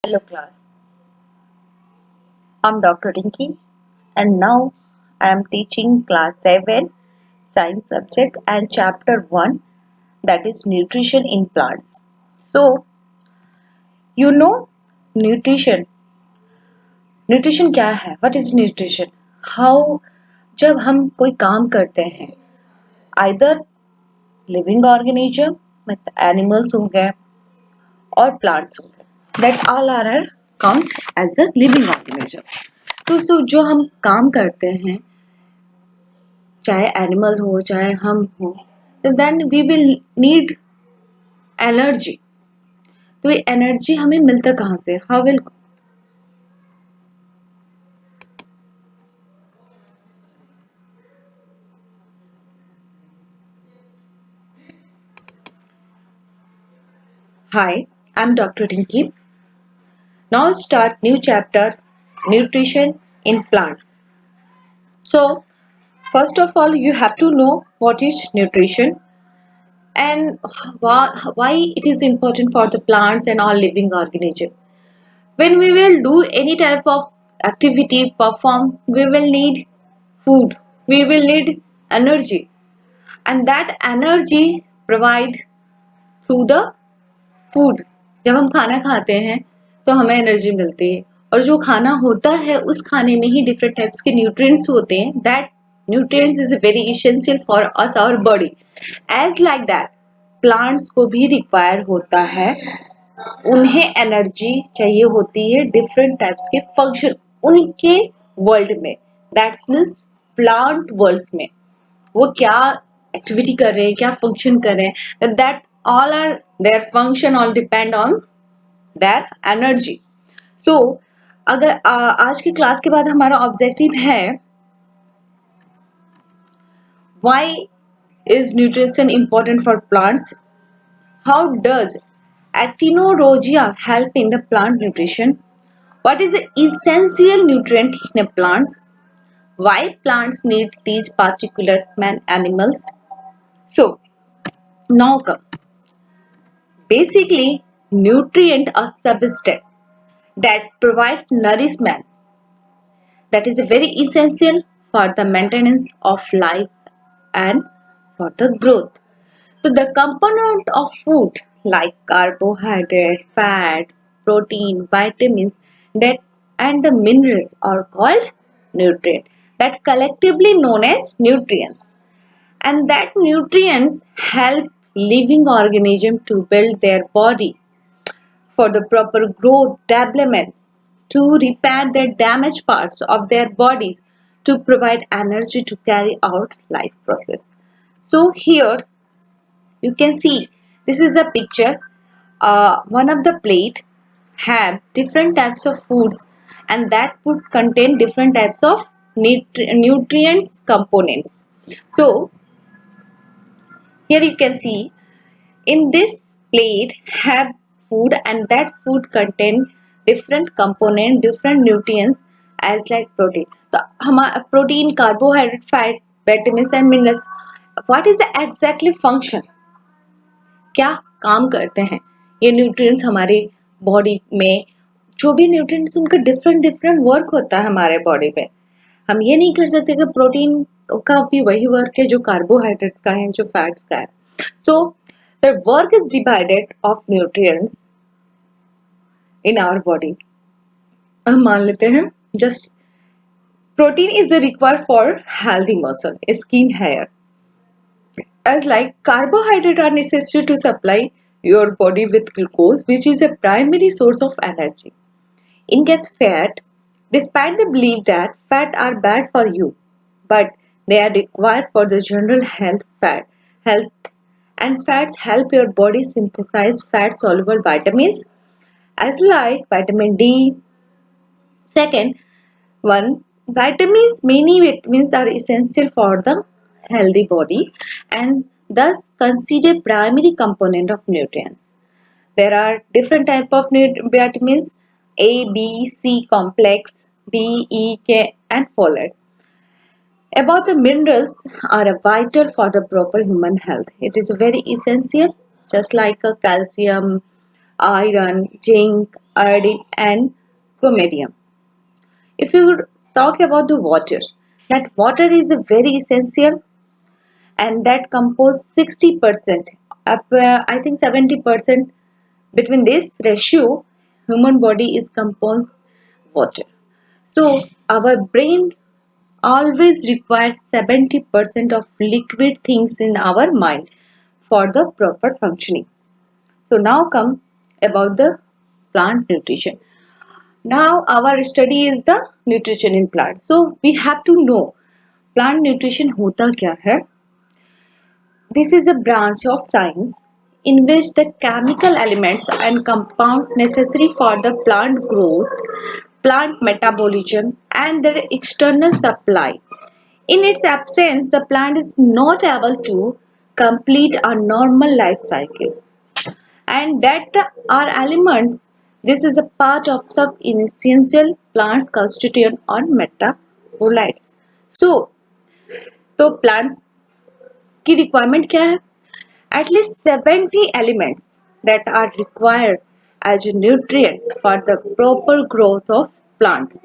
Hello class, I'm Dr. Rinki and now I am teaching class 7 science subject and chapter 1, that is nutrition in plants. So, you know nutrition. Nutrition क्या है? What is nutrition? How जब हम कोई काम करते हैं either living organism मतलब animals हो गए और plants हो गए, that all are count as a living organism. तो जो हम काम करते हैं चाहे एनिमल हो चाहे हम हो, तो then we will need energy. तो ये एनर्जी हमें मिलता कहाँ से? How will Hi, I'm Dr. Rinki. Now start new chapter, nutrition in plants. So first of all you have to know what is nutrition and why it is important for the plants and all living organisms. When we will do any type of activity perform, we will need food, we will need energy, and that energy provide through the food. जब हम खाना खाते हैं तो हमें energy मिलती है और जो खाना होता है उस खाने में ही डिफरेंट टाइप्स के न्यूट्रिएंट्स होते हैं. That nutrients is very essential for us our body. As like that plants को भी रिक्वायर होता है, उन्हें एनर्जी चाहिए होती है डिफरेंट टाइप्स के फंक्शन उनके वर्ल्ड में. दैट्स मीन्स प्लांट वर्ल्ड में वो क्या एक्टिविटी कर रहे हैं, क्या फंक्शन कर रहे हैं, that all are their function all depend on their energy. So अगर आज की क्लास के बाद हमारा ऑब्जेक्टिव है why is nutrition important for plants, how does actinologia help in the plant nutrition, what is the essential nutrient in a plants, why plants need these particular animals. So now come basically nutrient are substance that provide nourishment that is very essential for the maintenance of life and for the growth. So the component of food like carbohydrate, fat, protein, vitamins that and the minerals are called nutrient that collectively known as nutrients, and that nutrients help living organism to build their body for the proper growth, development, to repair the damaged parts of their bodies, to provide energy to carry out life process. So here you can see this is a picture. One of the plate have different types of foods, and that food contain different types of nutrients components. So here you can see in this plate have food, and that food contain different component, different nutrients as like protein. तो हमारा protein, carbohydrate, fat, vitamins and minerals. What is the exactly function? क्या काम करते हैं ये nutrients हमारे body में? जो भी न्यूट्रिएंट्स उनका डिफरेंट डिफरेंट वर्क होता है हमारे बॉडी पे. हम ये नहीं कर सकते कि प्रोटीन का भी वही वर्क है जो कार्बोहाइड्रेट्स का है, जो फैट्स का है. So the work is divided of nutrients in our body. हम मान लेते हैं just protein is required for healthy muscle, skin, hair. As like carbohydrates are necessary to supply your body with glucose, which is a primary source of energy. In case fat, despite the belief that fat are bad for you, but they are required for the general health, and fats help your body synthesize fat soluble vitamins as like vitamin D. Second one, vitamins, many vitamins are essential for the healthy body and thus considered primary component of nutrients. There are different type of vitamins: A, B, C complex, D, E, K and folate. About the minerals are vital for the proper human health. It is very essential just like a calcium, iron, zinc, iodine, and chromium. If you would talk about the water, that water is a very essential and that compose 60%, I think 70% between this ratio, human body is composed water. So our brain always requires 70% of liquid things in our mind for the proper functioning. So now come about the plant nutrition. Now our study is the nutrition in plants. So we have to know plant nutrition होता क्या है. This is a branch of science in which the chemical elements and compounds necessary for the plant growth, plant metabolism, and their external supply. In its absence, the plant is not able to complete a normal life cycle. And that are elements. This is a part of some essential plant constituent or metabolites. तो plants की requirement क्या है? At least 70 elements that are required as a nutrient for the proper growth of plants.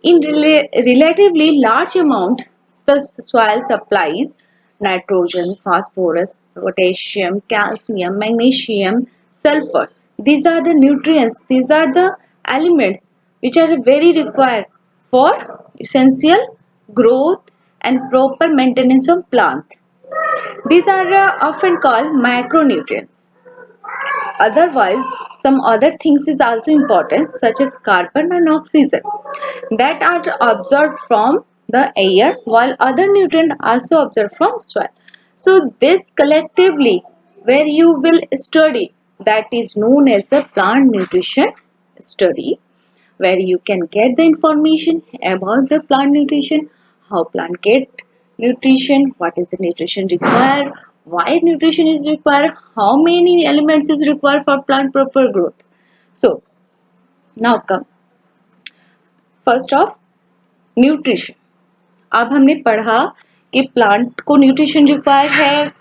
In relatively large amount, the soil supplies nitrogen, phosphorus, potassium, calcium, magnesium, sulfur. These are the nutrients, these are the elements which are very required for essential growth and proper maintenance of plant. These are often called micronutrients. Otherwise, some other things is also important such as carbon and oxygen that are absorbed from the air while other nutrients also absorbed from soil. So this collectively where you will study that is known as the plant nutrition study where you can get the information about the plant nutrition, how plant get nutrition, what is the nutrition required, why nutrition is required, how many elements is required for plant proper growth. So now come first of nutrition. अब हमने पढ़ा कि plant को nutrition require है,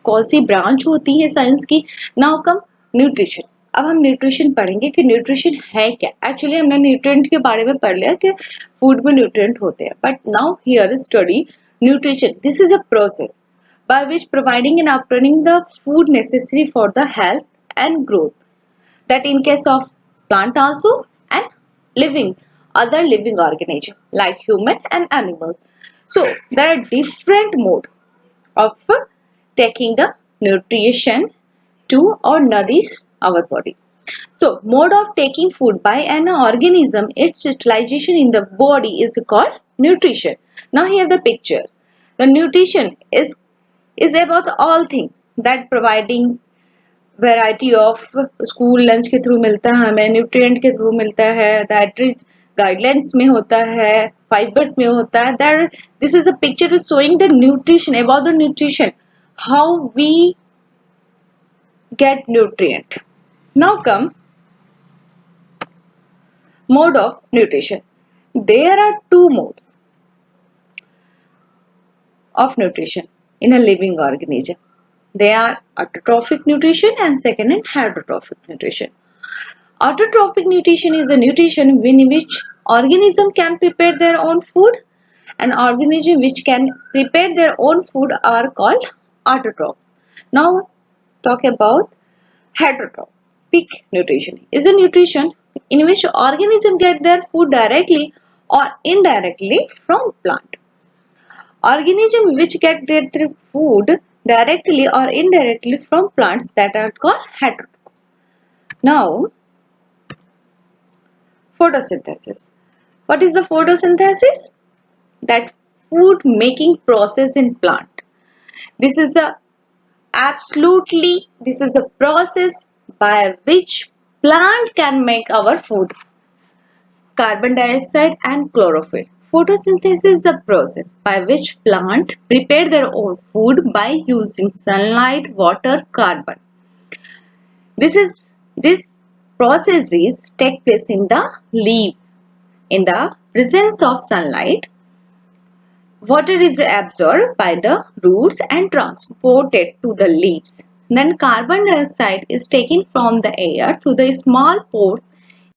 कौन सी branch होती है science की. Now come nutrition. अब हम न्यूट्रिशन पढ़ेंगे कि न्यूट्रिशन है क्या. एक्चुअली हमने न्यूट्रिएंट के बारे में पढ़ लिया कि फूड में न्यूट्रिएंट होते हैं, but now here study nutrition. This is a process by which providing and obtaining the food necessary for the health and growth, that in case of plant also and living other living organism like human and animals. So there are different mode of taking the nutrition to or nourish our body. So mode of taking food by an organism, its utilization in the body is called nutrition. Now here the picture. The nutrition is about all things that providing variety of school lunch के through मिलता है, हमें nutrient के through मिलता है, dietary guidelines में होता है, फाइबर्स में होता है. That this is a picture showing the nutrition, about the nutrition, how we get nutrient. Now come mode of nutrition. There are two modes of nutrition in a living organism. They are autotrophic nutrition and second is heterotrophic nutrition. Autotrophic nutrition is a nutrition in which organism can prepare their own food, and organism which can prepare their own food are called autotrophs. Now talk about heterotrophic nutrition. Is a nutrition in which organism get their food directly or indirectly from plant. Organism which get their food directly or indirectly from plants that are called heterotrophs. Now photosynthesis. What is the photosynthesis? That food making process in plant. This is a process by which plant can make our food. Carbon dioxide and chlorophyll. Photosynthesis is the process by which plant prepare their own food by using sunlight, water, carbon. This processes take place in the leaf. In the presence of sunlight, water is absorbed by the roots and transported to the leaves. Then carbon dioxide is taken from the air through the small pores